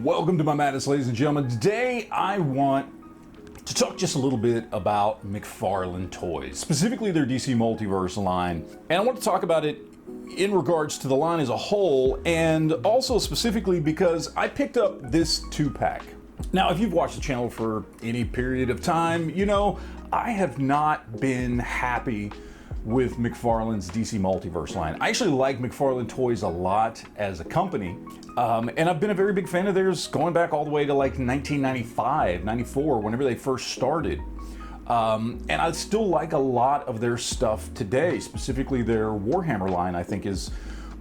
Welcome to my madness, ladies and gentlemen. Today I want to talk just a little bit about McFarlane toys, specifically their DC Multiverse line. And I want to talk about it in regards to the line as a whole, and also specifically because I picked up this 2-pack. Now, if you've watched the channel for any period of time, you know I have not been happy with McFarlane's DC Multiverse line. I actually like McFarlane toys a lot as a company, and I've been a very big fan of theirs going back all the way to like 1995, 94, whenever they first started. And I still like a lot of their stuff today, specifically their Warhammer line. I think is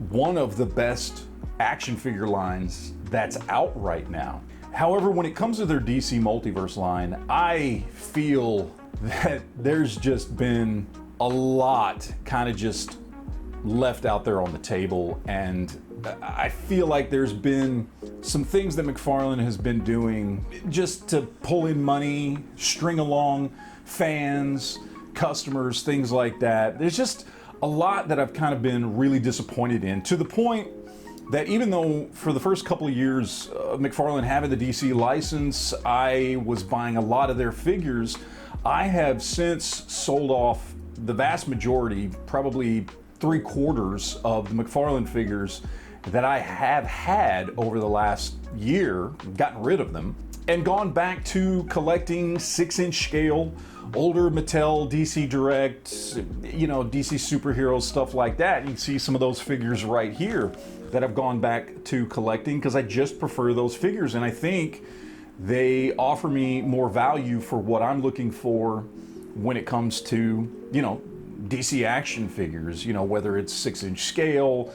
one of the best action figure lines that's out right now. However, when it comes to their DC Multiverse line, I feel that there's just been a lot kind of just left out there on the table, and I feel like there's been some things that McFarlane has been doing just to pull in money, string along fans, customers, things like that. There's just a lot that I've kind of been really disappointed in, to the point that even though for the first couple of years of McFarlane having the DC license, I was buying a lot of their figures, I have since sold off the vast majority, probably 3/4 of the McFarlane figures that I have had over the last year, gotten rid of them, and gone back to collecting 6-inch scale, older Mattel, DC Direct, you know, DC superheroes, stuff like that. You can see some of those figures right here that I've gone back to collecting because I just prefer those figures, and I think they offer me more value for what I'm looking for when it comes to, you know, DC action figures, you know, whether it's 6-inch scale,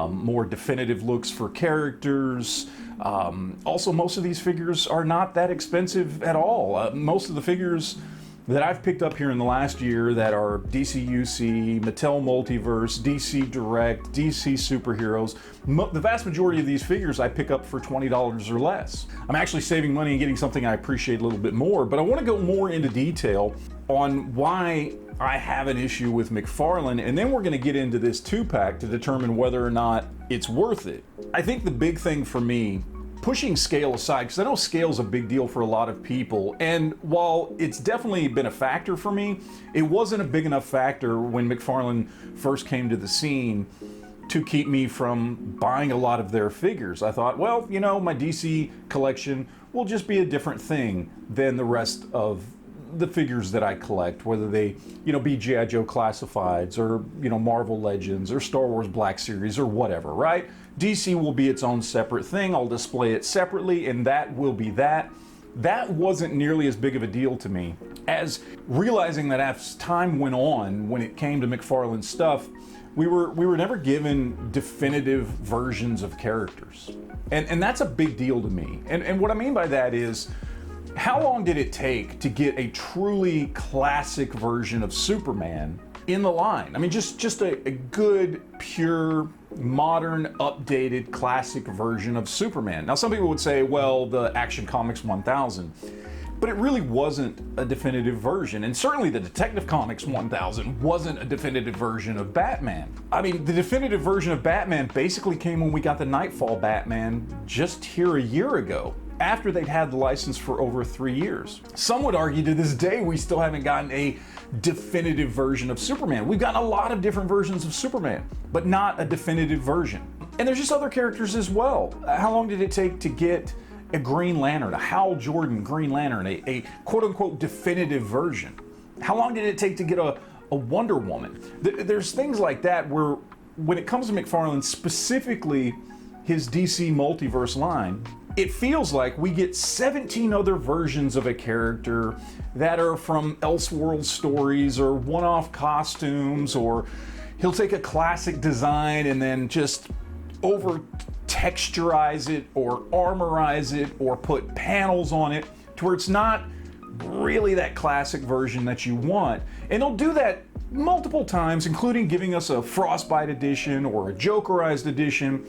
more definitive looks for characters. Also, most of these figures are not that expensive at all. Most of the figures that I've picked up here in the last year that are DC UC, Mattel Multiverse, DC Direct, DC Superheroes, the vast majority of these figures I pick up for $20 or less. I'm actually saving money and getting something I appreciate a little bit more, but I want to go more into detail on why I have an issue with McFarlane, and then we're going to get into this 2-pack to determine whether or not it's worth it. I think the big thing for me, pushing scale aside, because I know scale is a big deal for a lot of people, and while it's definitely been a factor for me, it wasn't a big enough factor when McFarlane first came to the scene to keep me from buying a lot of their figures. I thought, well, you know, my DC collection will just be a different thing than the rest of the figures that I collect, whether they, you know, be G.I. Joe classifieds or, you know, Marvel Legends or Star Wars Black Series or whatever, right? DC will be its own separate thing. I'll display it separately, and that will be that. That wasn't nearly as big of a deal to me as realizing that as time went on, when it came to McFarlane stuff, we were never given definitive versions of characters. And that's a big deal to me. And what I mean by that is, how long did it take to get a truly classic version of Superman in the line? I mean, just a good, pure, modern, updated, classic version of Superman. Now, some people would say, well, the Action Comics 1000, but it really wasn't a definitive version. And certainly the Detective Comics 1000 wasn't a definitive version of Batman. I mean, the definitive version of Batman basically came when we got the Nightfall Batman just here a year ago, after they'd had the license for over 3 years. Some would argue to this day we still haven't gotten a definitive version of Superman. We've gotten a lot of different versions of Superman, but not a definitive version. And there's just other characters as well. How long did it take to get a Green Lantern, a Hal Jordan Green Lantern, a quote-unquote definitive version? How long did it take to get a Wonder Woman? There's things like that where, when it comes to McFarlane, specifically his DC Multiverse line, it feels like we get 17 other versions of a character that are from Elseworld stories or one-off costumes, or he'll take a classic design and then just over-texturize it or armorize it or put panels on it to where it's not really that classic version that you want. And they'll do that multiple times, including giving us a Frostbite edition or a Jokerized edition,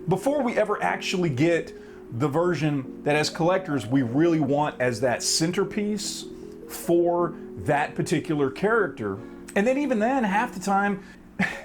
before we ever actually get the version that as collectors we really want as that centerpiece for that particular character. And then even then, half the time,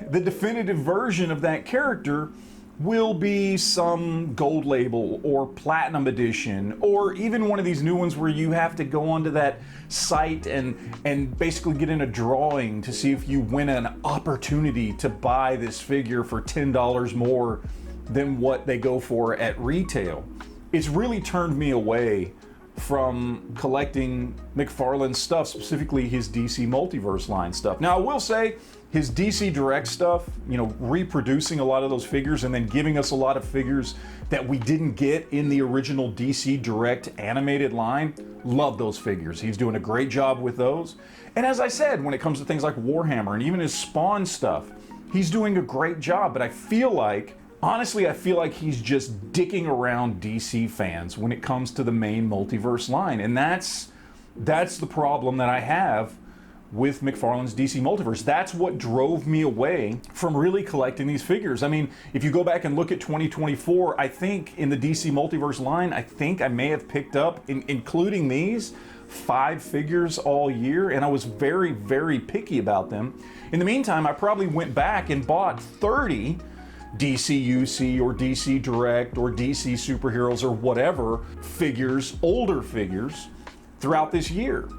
the definitive version of that character will be some gold label or platinum edition, or even one of these new ones where you have to go onto that site and basically get in a drawing to see if you win an opportunity to buy this figure for $10 more than what they go for at retail. It's really turned me away from collecting McFarlane stuff, specifically his DC Multiverse line stuff. Now, I will say his DC Direct stuff, you know, reproducing a lot of those figures and then giving us a lot of figures that we didn't get in the original DC Direct animated line, love those figures. He's doing a great job with those. And as I said, when it comes to things like Warhammer and even his Spawn stuff, he's doing a great job. But I feel like, honestly, I feel like he's just dicking around DC fans when it comes to the main Multiverse line. And that's the problem that I have with McFarlane's DC Multiverse. That's what drove me away from really collecting these figures. I mean, if you go back and look at 2024, I think in the DC Multiverse line, I think I may have picked up, including these, 5 figures all year, and I was very, very picky about them. In the meantime, I probably went back and bought 30 DC UC or DC Direct or DC Superheroes or whatever figures, older figures, throughout this year.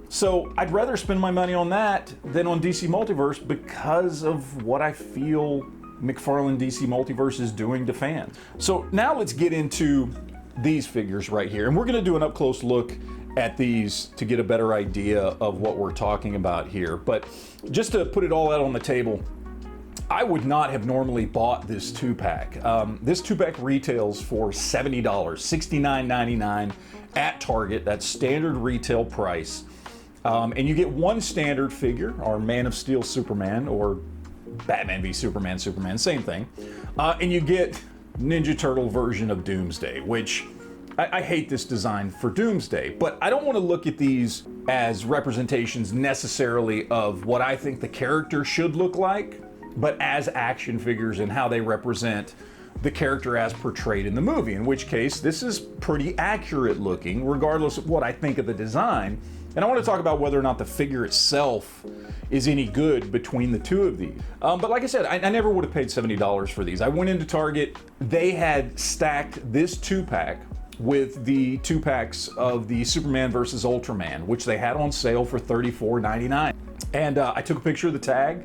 So I'd rather spend my money on that than on DC Multiverse because of what I feel McFarlane DC Multiverse is doing to fans. So now let's get into these figures right here. And we're gonna do an up close look at these to get a better idea of what we're talking about here. But just to put it all out on the table, I would not have normally bought this 2-pack. This 2-pack retails for $70, $69.99 at Target. That's standard retail price. And you get one standard figure, or Man of Steel Superman, or Batman v Superman, same thing. And you get Ninja Turtle version of Doomsday, which I hate this design for Doomsday, but I don't want to look at these as representations necessarily of what I think the character should look like, but as action figures and how they represent the character as portrayed in the movie, in which case this is pretty accurate looking, regardless of what I think of the design. And I want to talk about whether or not the figure itself is any good between the two of these. But like I said, I never would have paid $70 for these. I went into Target, they had stacked this 2-pack with the 2-packs of the Superman versus Ultraman, which they had on sale for $34.99. And I took a picture of the tag,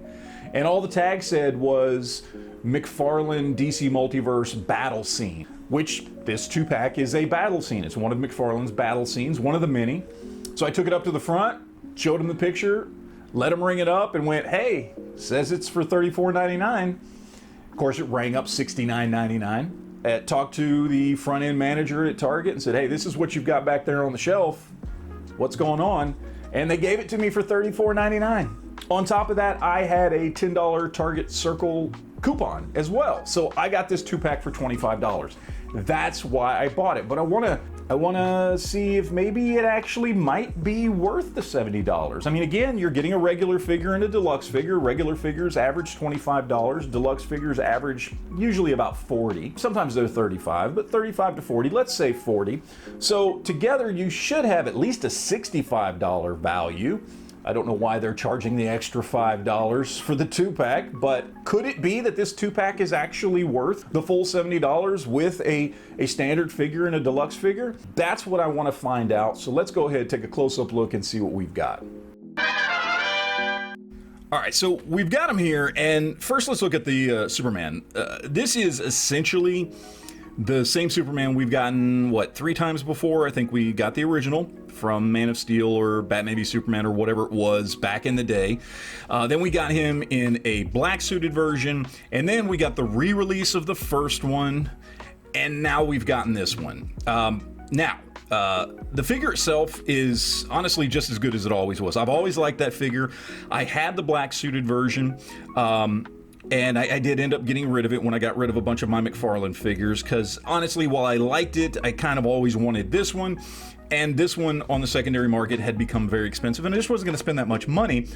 and all the tag said was McFarlane DC Multiverse battle scene, which this 2-pack is a battle scene. It's one of McFarlane's battle scenes, one of the many. So I took it up to the front, showed him the picture, let him ring it up, and went, hey, says it's for $34.99. Of course, it rang up $69.99. Talked to the front end manager at Target and said, hey, this is what you've got back there on the shelf. What's going on? And they gave it to me for $34.99. On top of that, I had a $10 Target Circle coupon as well. So I got this 2-pack for $25. That's why I bought it. But I wanna see if maybe it actually might be worth the $70. I mean, again, you're getting a regular figure and a deluxe figure. Regular figures average $25. Deluxe figures average usually about $40. Sometimes they're $35, but $35 to $40, let's say $40. So together you should have at least a $65 value. I don't know why they're charging the extra $5 for the 2-pack, but could it be that this 2-pack is actually worth the full $70 with a standard figure and a deluxe figure? That's what I want to find out. So let's go ahead and take a close-up look and see what we've got. All right, so we've got him here, and first let's look at the Superman. This is essentially the same Superman we've gotten, 3 times before? I think we got the original from Man of Steel or Batman v Superman or whatever it was back in the day. Then we got him in a black suited version, and then we got the re-release of the first one, and now we've gotten this one. The figure itself is honestly just as good as it always was. I've always liked that figure. I had the black suited version. And I did end up getting rid of it when I got rid of a bunch of my McFarlane figures, because honestly, while I liked it, I kind of always wanted this one, and this one on the secondary market had become very expensive, and I just wasn't going to spend that much money.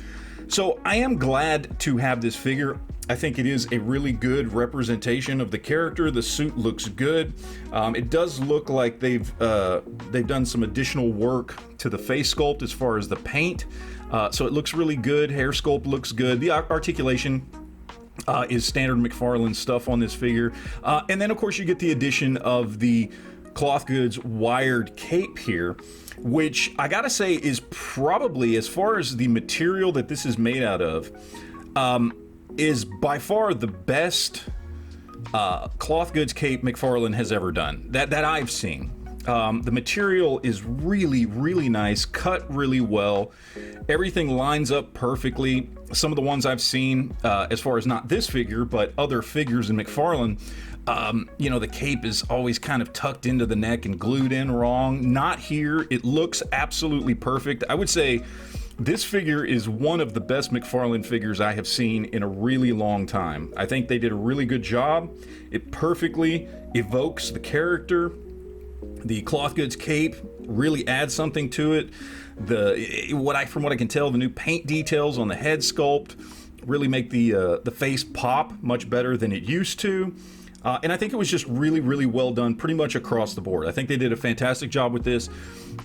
So I am glad to have this figure. I think it is a really good representation of the character. The suit looks good. It does look like they've done some additional work to the face sculpt as far as the paint. So it looks really good. Hair sculpt looks good. The articulation is standard McFarlane stuff on this figure. And then, of course, you get the addition of the Cloth Goods wired cape here, which I gotta say is probably, as far as the material that this is made out of, is by far the best Cloth Goods cape McFarlane has ever done, that I've seen. The material is really, really nice, cut really well. Everything lines up perfectly. Some of the ones I've seen, as far as not this figure, but other figures in McFarlane, you know, the cape is always kind of tucked into the neck and glued in wrong. Not here. It looks absolutely perfect. I would say this figure is one of the best McFarlane figures I have seen in a really long time. I think they did a really good job. It perfectly evokes the character. The Cloth Goods cape really adds something to it. From what I can tell, the new paint details on the head sculpt really make the face pop much better than it used to. And I think it was just really, really well done pretty much across the board. I think they did a fantastic job with this.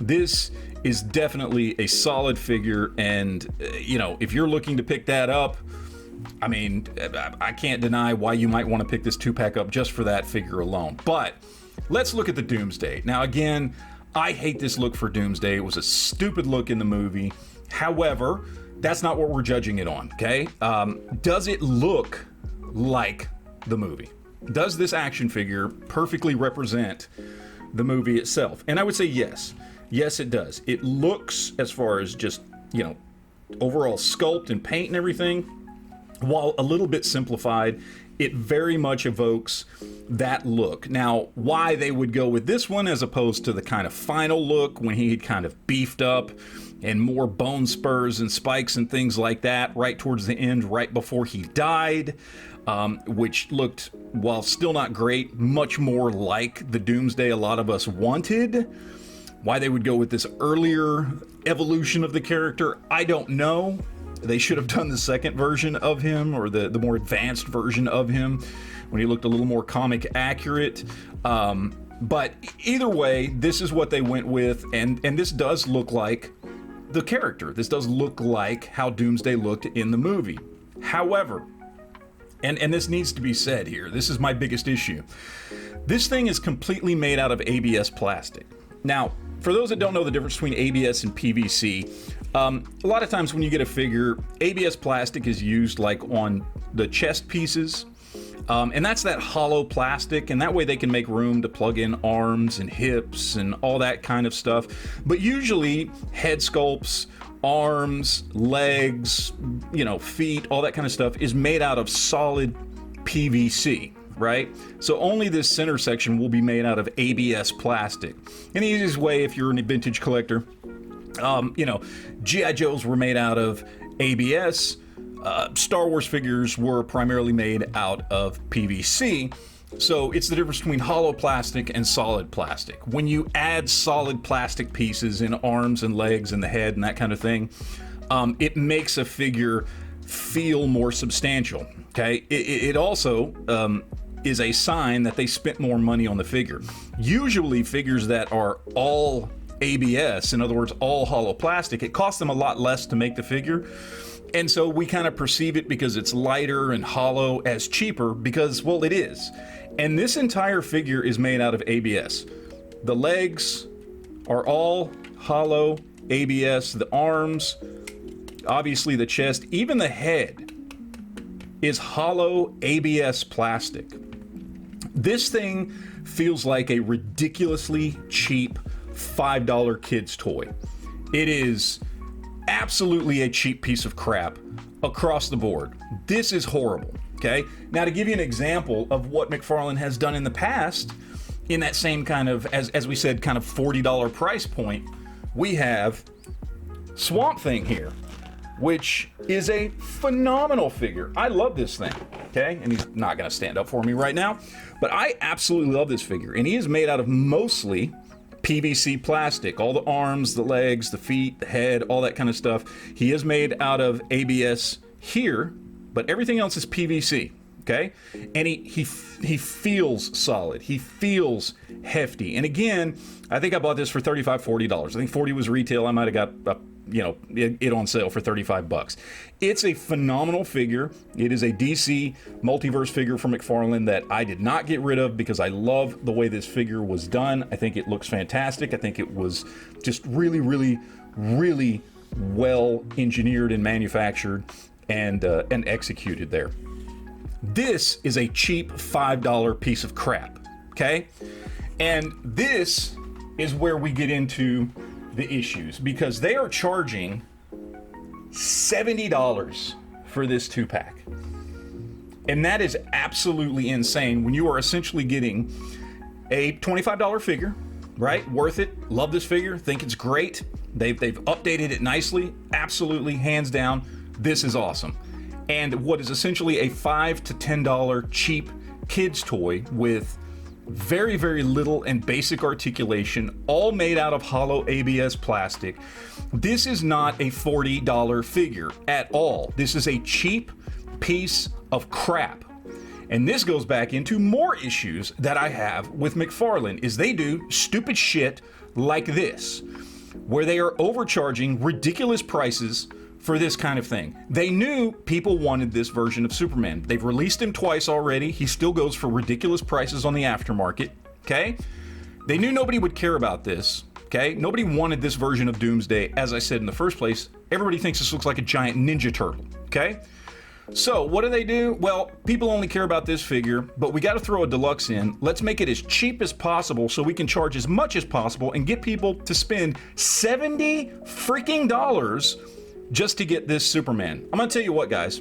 This is definitely a solid figure, and you know, if you're looking to pick that up, I mean, I can't deny why you might want to pick this 2-pack up just for that figure alone. But let's look at the Doomsday. Now again, I hate this look for Doomsday. It was a stupid look in the movie. However, that's not what we're judging it on, okay? Does it look like the movie? Does this action figure perfectly represent the movie itself? And I would say yes. Yes, it does. It looks, as far as just, you know, overall sculpt and paint and everything, while a little bit simplified, it very much evokes that look. Now, why they would go with this one as opposed to the kind of final look when he had kind of beefed up and more bone spurs and spikes and things like that right towards the end, right before he died, which looked, while still not great, much more like the Doomsday a lot of us wanted. Why they would go with this earlier evolution of the character, I don't know. They should have done the second version of him, or the more advanced version of him, when he looked a little more comic accurate. But either way, this is what they went with, and this does look like the character. This does look like how Doomsday looked in the movie. However, and this needs to be said here, this is my biggest issue. This thing is completely made out of ABS plastic. Now, for those that don't know the difference between ABS and PVC, a lot of times when you get a figure, ABS plastic is used like on the chest pieces, and that's that hollow plastic, and that way they can make room to plug in arms and hips and all that kind of stuff. But usually head sculpts, arms, legs, you know, feet, all that kind of stuff is made out of solid PVC. Right? So only this center section will be made out of ABS plastic. And the easiest way, if you're a vintage collector, you know, G.I. Joes were made out of ABS. Star Wars figures were primarily made out of PVC. So it's the difference between hollow plastic and solid plastic. When you add solid plastic pieces in arms and legs and the head and that kind of thing, it makes a figure feel more substantial. Okay? It also is a sign that they spent more money on the figure. Usually figures that are all ABS, in other words, all hollow plastic, it costs them a lot less to make the figure. And so we kind of perceive it, because it's lighter and hollow, as cheaper, because, well, it is. And this entire figure is made out of ABS. The legs are all hollow ABS, the arms, obviously the chest, even the head is hollow ABS plastic. This thing feels like a ridiculously cheap $5 kid's toy. It is absolutely a cheap piece of crap across the board. This is horrible, okay? Now, to give you an example of what McFarlane has done in the past, in that same kind of, as we said, kind of $40 price point, we have Swamp Thing here, which is a phenomenal figure. I love this thing, okay? And he's not gonna stand up for me right now, but I absolutely love this figure. And he is made out of mostly PVC plastic. All the arms, the legs, the feet, the head, all that kind of stuff. He is made out of ABS here, but everything else is PVC, okay? And he feels solid. He feels hefty. And again, I think I bought this for $35, $40. I think 40 was retail. I might have got it on sale for $35. It's a phenomenal figure. It is a DC Multiverse figure from McFarlane that I did not get rid of because I love the way this figure was done. I think it looks fantastic. I think it was just really, really, really well engineered and manufactured and executed there. This is a cheap $5 piece of crap, okay? And this is where we get into the issues, because they are charging $70 for this 2-pack. And that is absolutely insane when you are essentially getting a $25 figure, right? Worth it. Love this figure. Think it's great. They've updated it nicely. Absolutely, hands down. This is awesome. And what is essentially a $5 to $10 cheap kids toy with very, very little and basic articulation, all made out of hollow ABS plastic. This is not a $40 figure at all. This is a cheap piece of crap. And this goes back into more issues that I have with McFarlane, is they do stupid shit like this, where they are overcharging ridiculous prices for this kind of thing. They knew people wanted this version of Superman. They've released him twice already. He still goes for ridiculous prices on the aftermarket, okay? They knew nobody would care about this, okay? Nobody wanted this version of Doomsday. As I said in the first place, everybody thinks this looks like a giant Ninja Turtle, okay? So what do? Well, people only care about this figure, but we got to throw a deluxe in. Let's make it as cheap as possible so we can charge as much as possible and get people to spend $70 freaking dollars just to get this Superman. I'm gonna tell you what, guys,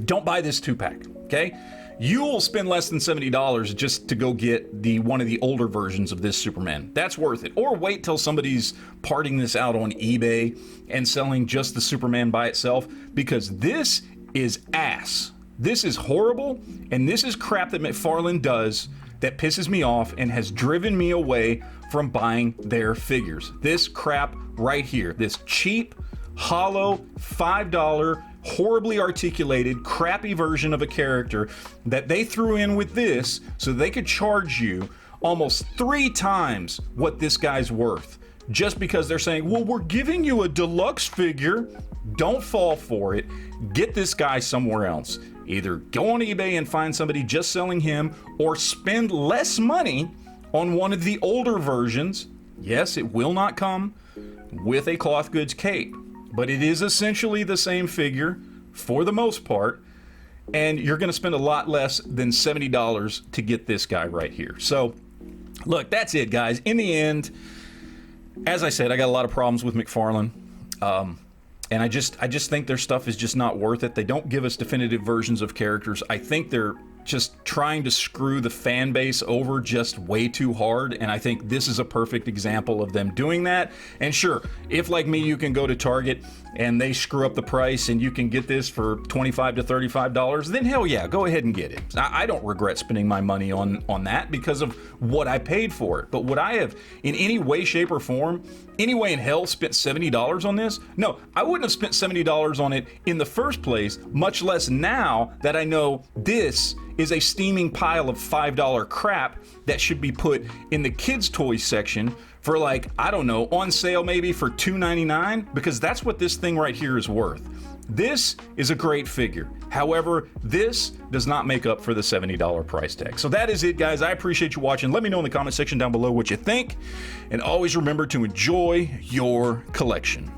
don't buy this 2-pack, okay? You will spend less than $70 just to go get one of the older versions of this Superman. That's worth it. Or wait till somebody's parting this out on eBay and selling just the Superman by itself, because this is ass. This is horrible, and this is crap that McFarlane does that pisses me off and has driven me away from buying their figures. This crap right here, this cheap, hollow, $5, horribly articulated, crappy version of a character that they threw in with this so they could charge you almost 3 times what this guy's worth, just because they're saying, well, we're giving you a deluxe figure. Don't fall for it. Get this guy somewhere else. Either go on eBay and find somebody just selling him, or spend less money on one of the older versions. Yes, it will not come with a cloth goods cape, but it is essentially the same figure for the most part, and you're going to spend a lot less than $70 to get this guy right here. So, look, that's it, guys. In the end, as I said, I got a lot of problems with McFarlane, and I just think their stuff is just not worth it. They don't give us definitive versions of characters. I think they're just trying to screw the fan base over just way too hard, and I think this is a perfect example of them doing that. And sure, if like me you can go to Target and they screw up the price and you can get this for $25 to $35, then hell yeah, go ahead and get it. I don't regret spending my money on that because of what I paid for it. But would I have in any way, shape, or form, any way in hell, spent $70 on this? No, I wouldn't have spent $70 on it in the first place, much less now that I know this is a steaming pile of $5 crap that should be put in the kids' toys section for, like, I don't know, on sale maybe for $2.99, because that's what this thing right here is worth. This is a great figure. However, this does not make up for the $70 price tag. So that is it, guys. I appreciate you watching. Let me know in the comment section down below what you think, and always remember to enjoy your collection.